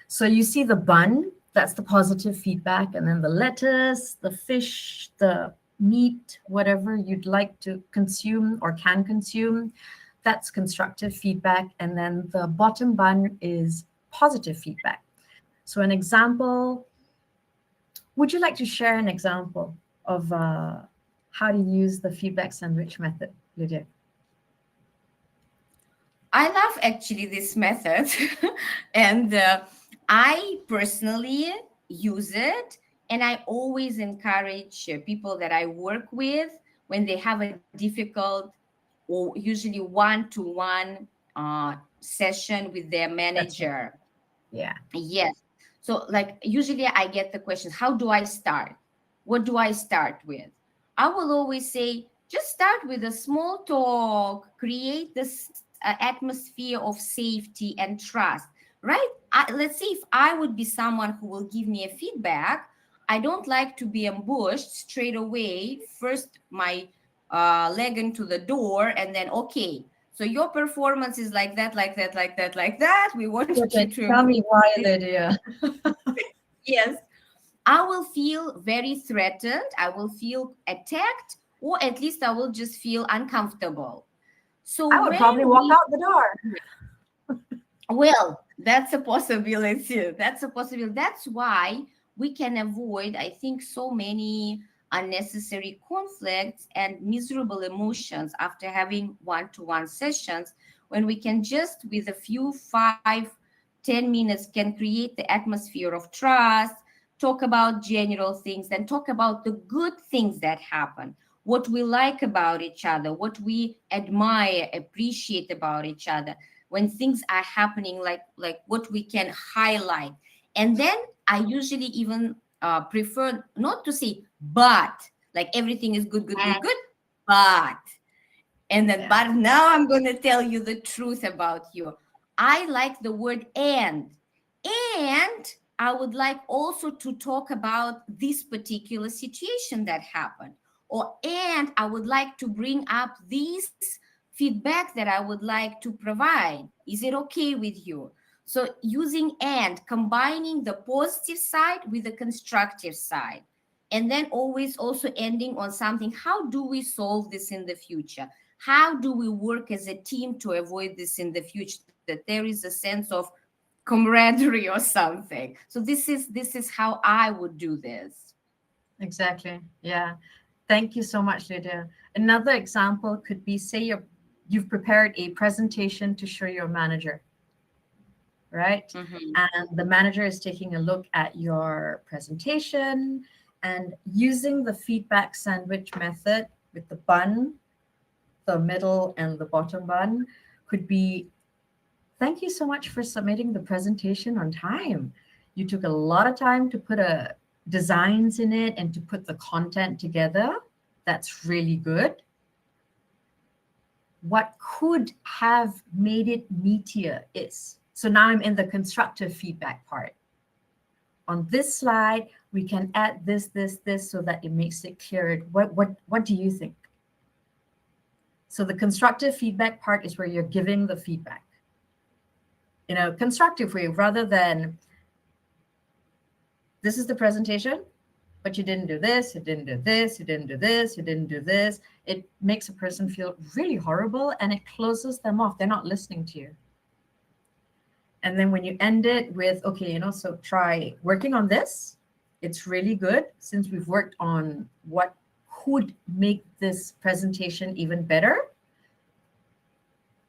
So you see the bun, that's the positive feedback, and then the lettuce, the fish, the meat, whatever you'd like to consume or can consume, that's constructive feedback. And then the bottom bun is positive feedback. So an example, would you like to share an example of how to use the feedback sandwich method, Lydia? I love actually this method, and I personally use it. And I always encourage people that I work with when they have a difficult or usually one-to-one session with their That's it. manager. Yeah. Yes. So, like, usually I get the questions, how do I start? What do I start with? I will always say, just start with a small talk, create this atmosphere of safety and trust, right? Let's say if I would be someone who will give me a feedback, I don't like to be ambushed straight away. First, my leg into the door, and then, okay, so your performance is like that, like that, like that, like that. We want you Okay, to tell improve me why, this. Lydia. Yes. I will feel very threatened. I will feel attacked, or at least I will just feel uncomfortable. So I would probably when walk we, out the door. well, that's a possibility. That's a possibility. That's why we can avoid, I think, so many unnecessary conflicts and miserable emotions after having one-to-one sessions, when we can just, with a few 5, 10 minutes, can create the atmosphere of trust, talk about general things, and talk about the good things that happen, what we like about each other, what we admire, appreciate about each other, when things are happening, like what we can highlight. And then I usually even prefer not to say but, like everything is good, good, good, good, but, and then, Yeah. but now I'm going to tell you the truth about you. I like the word and I would like also to talk about this particular situation that happened, or and I would like to bring up these feedback that I would like to provide. Is it okay with you? So using and, combining the positive side with the constructive side, and then always also ending on something. How do we solve this in the future? How do we work as a team to avoid this in the future, that there is a sense of camaraderie or something? So this is how I would do this. Exactly. Yeah. Thank you so much, Lydia. Another example could be, say you've prepared a presentation to show your manager, right? Mhm. And the manager is taking a look at your presentation and using the feedback sandwich method with the bun, the middle and the bottom bun could be, thank you so much for submitting the presentation on time. You took a lot of time to put designs in it and to put the content together. That's really good. What could have made it meatier is, so now I'm in the constructive feedback part. on this slide, we can add this, so that it makes it clearer. What do you think? So the constructive feedback part is where you're giving the feedback in a constructive way, rather than this is the presentation, but you didn't do this, you didn't do this, you didn't do this, you didn't do this. It makes a person feel really horrible, and it closes them off. They're not listening to you. And then when you end it with, okay, so try working on this. It's really good since we've worked on what could make this presentation even better.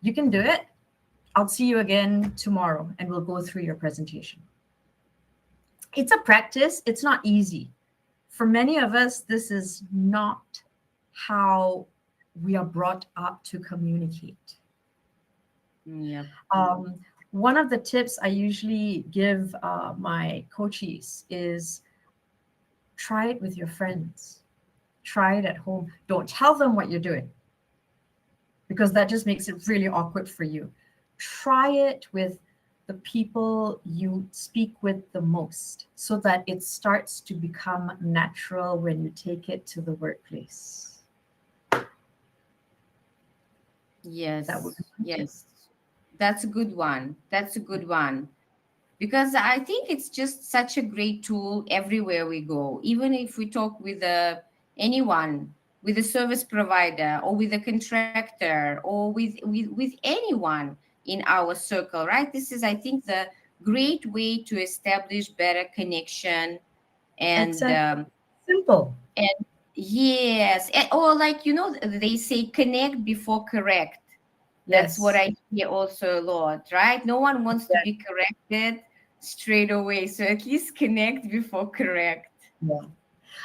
You can do it. I'll see you again tomorrow and we'll go through your presentation. It's a practice. It's not easy. For many of us, this is not how we are brought up to communicate. Yeah. One of the tips I usually give my coaches is try it with your friends. Try it at home. Don't tell them what you're doing, because that just makes it really awkward for you. Try it with the people you speak with the most, so that it starts to become natural when you take it to the workplace. Yes. That would Yes. That's a good one. That's a good one. Because I think it's just such a great tool everywhere we go. Even if we talk with anyone, with a service provider or with a contractor or with anyone in our circle, right? This is, I think, the great way to establish better connection and exactly. Simple. and yes, or like they say connect before correct. That's what Yes. I hear also a lot, right? No one wants to be corrected straight away. So at least connect before correct. Yeah.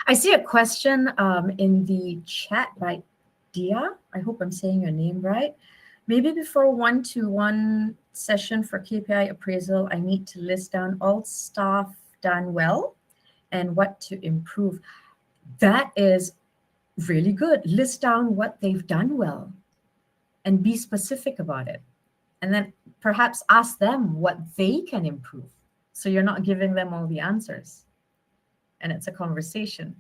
I see a question in the chat by Dia. I hope I'm saying your name right. Maybe before one-to-one session for KPI appraisal, I need to list down all staff done well and what to improve. That is really good. List down what they've done well and be specific about it. And then perhaps ask them what they can improve. So you're not giving them all the answers. And it's a conversation.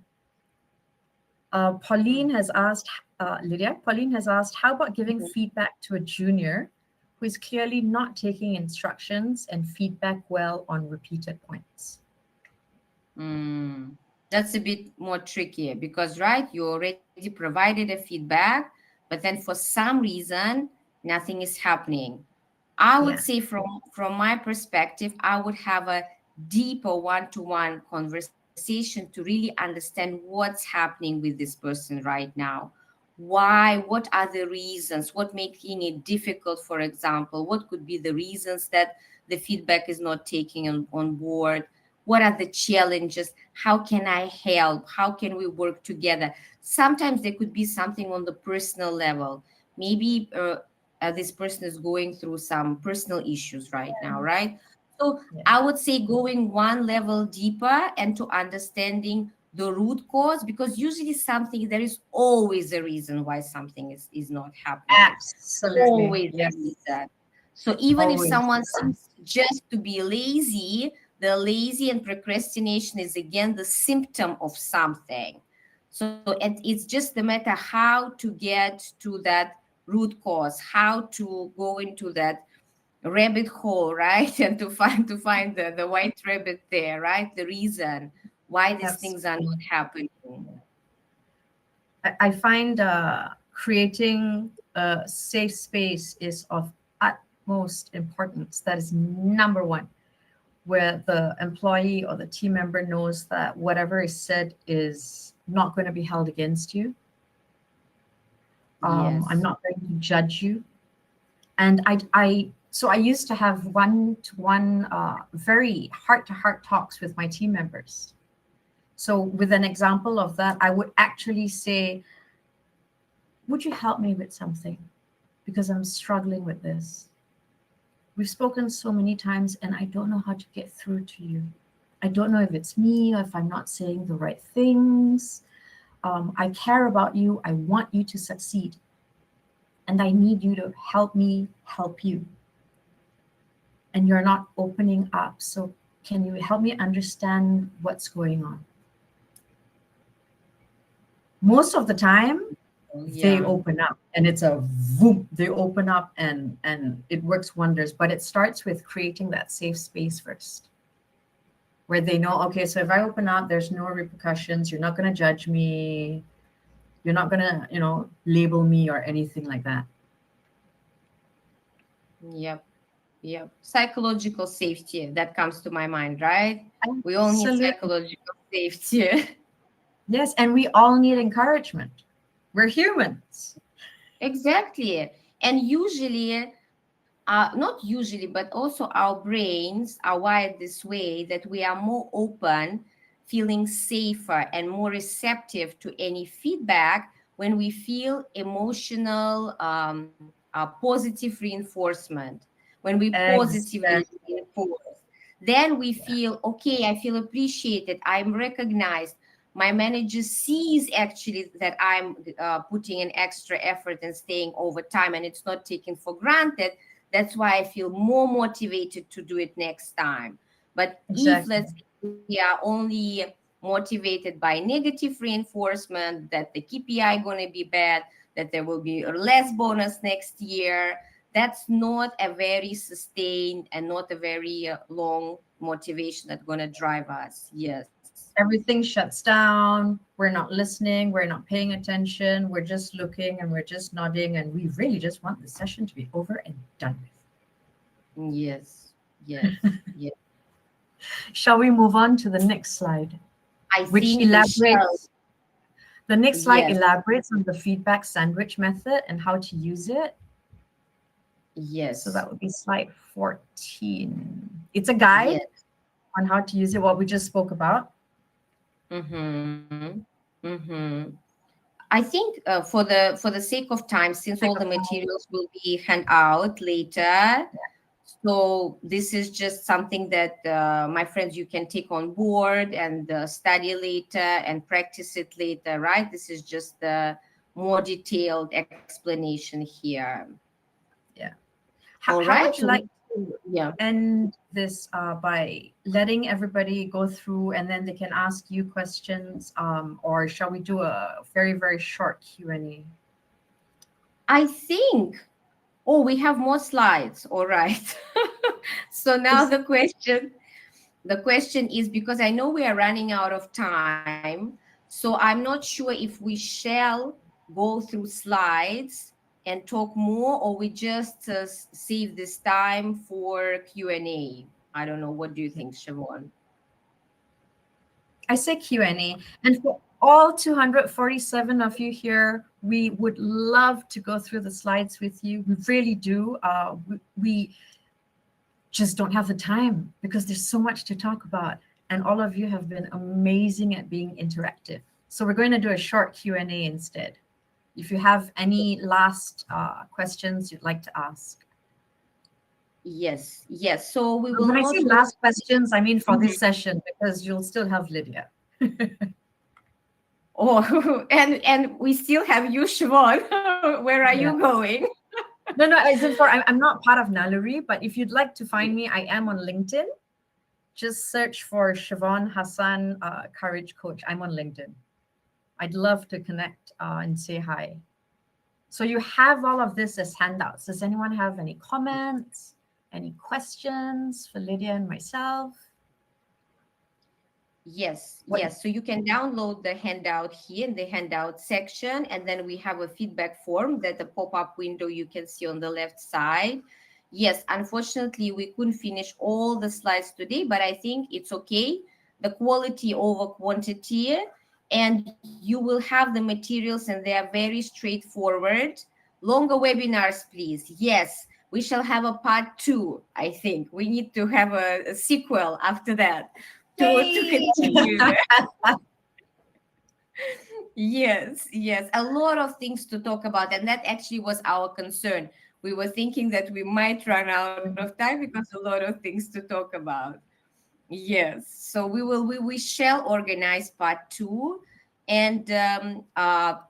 Pauline has asked, Lydia, Pauline has asked, how about giving feedback to a junior who is clearly not taking instructions and feedback well on repeated points? That's a bit more tricky because, right, you already provided a feedback, but then for some reason, nothing is happening. I would Yeah, say from my perspective, I would have a deeper one-to-one conversation to really understand what's happening with this person right now. Why? What are the reasons? What making it difficult, for example? What could be the reasons that the feedback is not taking on board? What are the challenges? How can I help? How can we work together? Sometimes there could be something on the personal level. Maybe this person is going through some personal issues right now, right? So yeah, I would say going one level deeper and to understanding the root cause, because usually something, there is always a reason why something is not happening. absolutely. Always a Yes, reason. So even if always. someone seems just to be lazy, the lazy and procrastination is again the symptom of something. So it's just the matter how to get to that root cause, how to go into that rabbit hole, right? And to find the white rabbit there, right? The reason why these things are not happening. I find creating a safe space is of utmost importance. That is number one, where the employee or the team member knows that whatever is said is not going to be held against you. I'm Yes. not going to judge you. And so I used to have one-to-one, very heart-to-heart talks with my team members. So with an example of that, I would actually say, would you help me with something? Because I'm struggling with this. We've spoken so many times and I don't know how to get through to you. I don't know if it's me or if I'm not saying the right things. I care about you. I want you to succeed. And I need you to help me help you. And you're not opening up. So can you help me understand what's going on? Most of the time, they Yeah. open up and it's a boom, they open up and it works wonders. But it starts with creating that safe space first, where they know, okay, so if I open up, there's no repercussions. You're not going to judge me. You're not going to, label me or anything like that. Yep. Yep. Psychological safety, that comes to my mind, right? We all need Absolutely. psychological safety. Yes, and we all need encouragement. We're humans. Exactly. And usually, not usually, but also our brains are wired this way that we are more open, feeling safer, and more receptive to any feedback when we feel emotional, positive reinforcement, when we positively Exactly. reinforce. Then we Yeah. feel, okay, I feel appreciated, I'm recognized. My manager sees actually that I'm putting an extra effort and staying over time, and it's not taken for granted. That's why I feel more motivated to do it next time. But if, Exactly. let's say, we are only motivated by negative reinforcement, that the KPI going to be bad, that there will be less bonus next year, that's not a very sustained and not a very long motivation that's going to drive us. Yes. Everything shuts down. We're not listening. We're not paying attention. We're just looking and we're just nodding. And we really just want the session to be over and done with. Yes. Yes. Yes. Shall we move on to the next slide, I which think we shall. elaborates? The next slide Yes. elaborates on the feedback sandwich method and how to use it. So Yes. that would be slide 14. It's a guide Yes. on how to use it, what we just spoke about. Mm-hmm. Mm-hmm. I think for the sake of time, since all Take the a pause. materials will be hand out later, so this is just something that my friends, you can take on board and study later and practice it later, right? This is just the more detailed explanation here. Yeah. All How right. would you So we, like to yeah. end this by letting everybody go through and then they can ask you questions, or shall we do a very, very short Q&A? I think, oh, we have more slides. All right. So now Is the question is, because I know we are running out of time, so I'm not sure if we shall go through slides and talk more, or we just save this time for Q&A. I don't know. What do you think, Chevonne? I say Q&A, and for all 247 of you here, we would love to go through the slides with you. We really do. We just don't have the time because there's so much to talk about, and all of you have been amazing at being interactive. So we're going to do a short Q&A instead. If you have any last questions you'd like to ask. Yes, yes. So we will When I say not go. last questions, I mean for Mhm. this session because you'll still have Lydia. Oh, and we still have you, Siobhan. Where are Yeah. you going? No, as in I'm not part of Naluri, but if you'd like to find me, I am on LinkedIn. Just search for Chevonne Hassan, Courage Coach. I'm on LinkedIn. I'd love to connect and say hi. So you have all of this as handouts. Does anyone have any comments, any questions for Lydia and myself? Yes, What? yes. So you can download the handout here in the handout section, and then we have a feedback form that the pop-up window you can see on the left side. Yes, unfortunately, we couldn't finish all the slides today, but I think it's okay. The quality over quantity, and you will have the materials, and they are very straightforward. Longer webinars, please. Yes, we shall have a part two. I think we need to have a sequel after that to Yay! continue. Yes, yes, a lot of things to talk about, and that actually was our concern. We were thinking that we might run out of time because a lot of things to talk about. Yes, so we shall organize part two. And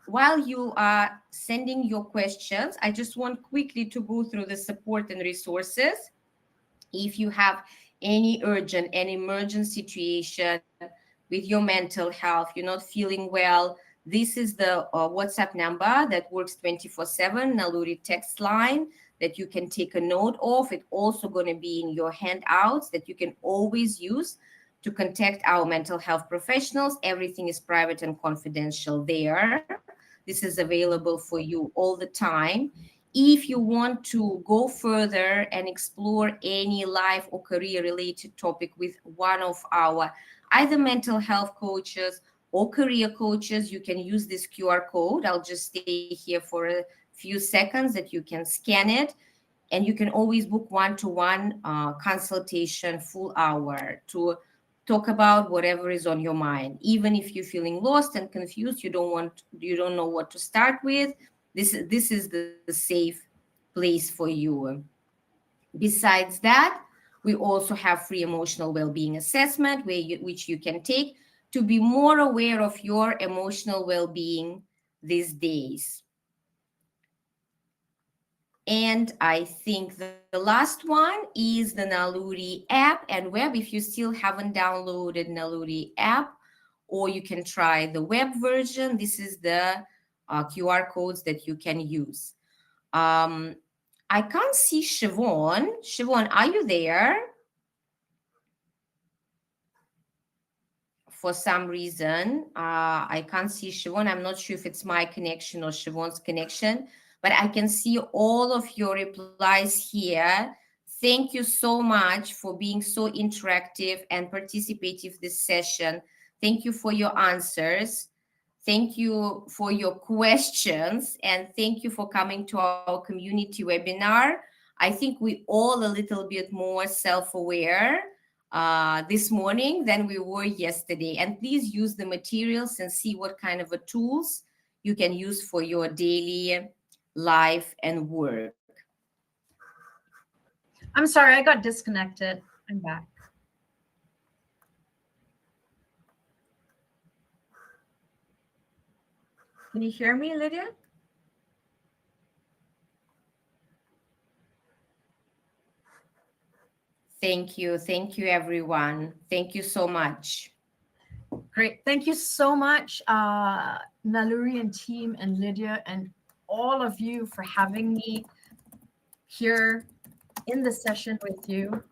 while you are sending your questions, I just want quickly to go through the support and resources. If you have any urgent and emergent situation with your mental health, you're not feeling well, this is the WhatsApp number that works 24/7, Naluri text line that you can take a note of. It's also going to be in your handouts that you can always use to contact our mental health professionals. Everything is private and confidential there. This is available for you all the time. If you want to go further and explore any life or career related topic with one of our either mental health coaches or career coaches, you can use this QR code. I'll just stay here for a few seconds that you can scan it, and you can always book one-to-one consultation, full hour, to talk about whatever is on your mind. Even if you're feeling lost and confused, you don't know what to start with, this is the safe place for you. Besides that, we also have free emotional well-being assessment which you can take to be more aware of your emotional well-being these days. And I think the last one is the Naluri app and web. If you still haven't downloaded Naluri app, or you can try the web version, this is the QR codes that you can use. I can't see Chevonne. Chevonne, are you there? For some reason, I can't see Chevonne. I'm not sure if it's my connection or Chevonne's connection, but I can see all of your replies here. Thank you so much for being so interactive and participative this session. Thank you for your answers. Thank you for your questions, and thank you for coming to our community webinar. I think we all a little bit more self-aware this morning than we were yesterday. And please use the materials and see what kind of tools you can use for your daily life and work. I'm sorry, I got disconnected. I'm back. Can you hear me, Lidia? Thank you. Thank you, everyone. Thank you so much. Great. Thank you so much, Naluri and team and Lidia and all of you for having me here in the session with you.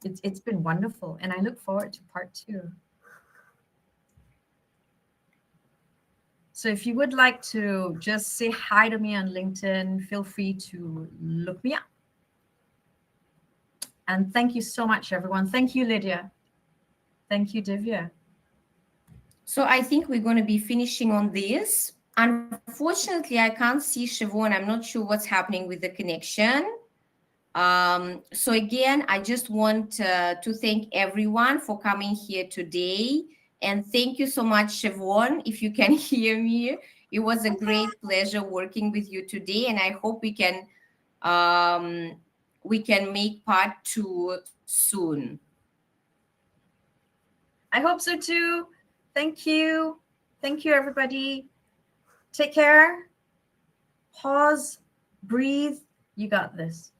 It's been wonderful, and I look forward to part 2. So if you would like to just say hi to me on LinkedIn, feel free to look me up. And thank you so much, everyone. Thank you, Lidia. Thank you, Divya. So I think we're going to be finishing on this. Unfortunately, I can't see Chevonne. I'm not sure what's happening with the connection. So again, I just want to thank everyone for coming here today. And thank you so much, Chevonne, if you can hear me. It was a great pleasure working with you today, and I hope we can make part 2 soon. I hope so too. Thank you. Thank you, everybody. Take care. Pause, breathe. You got this.